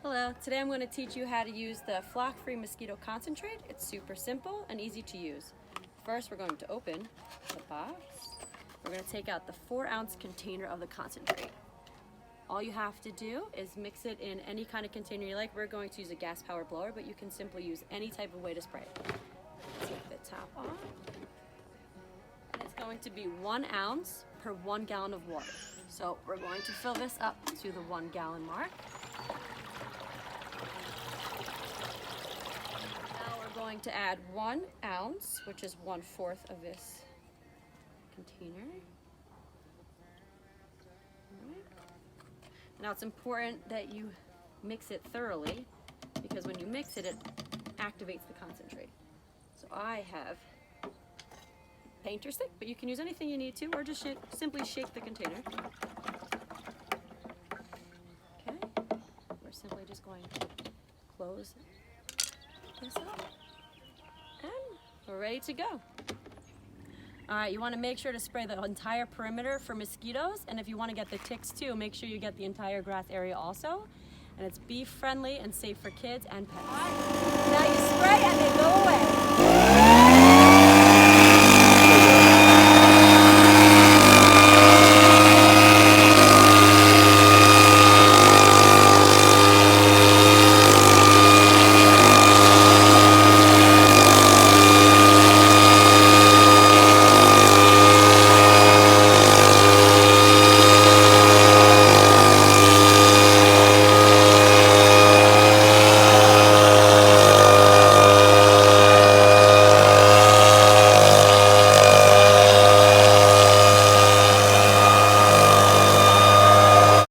Hello, today I'm going to teach you how to use the flock-free mosquito concentrate. It's super simple and easy to use. First, we're going to open the box. We're going to take out the 4-ounce container of the concentrate. All you have to do is mix it in any kind of container you like. We're going to use a gas-powered blower, but you can simply use any type of way to spray it. Take the top off. And it's going to be 1 ounce per 1 gallon of water. So we're going to fill this up to the 1 gallon mark. Going to add 1 ounce, which is 1/4 of this container. Right. Now it's important that you mix it thoroughly, because when you mix it, it activates the concentrate. So I have painter stick, but you can use anything you need to, or just simply shake the container. Okay, we're simply just going to close this up. We're ready to go. All right, you want to make sure to spray the entire perimeter for mosquitoes, and if you want to get the ticks too, make sure you get the entire grass area also. And it's bee friendly and safe for kids and pets. Now you spray and they go away.